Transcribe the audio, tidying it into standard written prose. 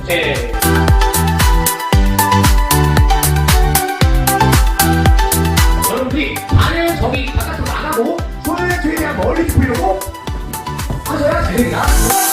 오케이. 여러분들이 안에 저기 바깥으로 안 하고 손을 최대한 멀리 보려고 하셔야 됩니다.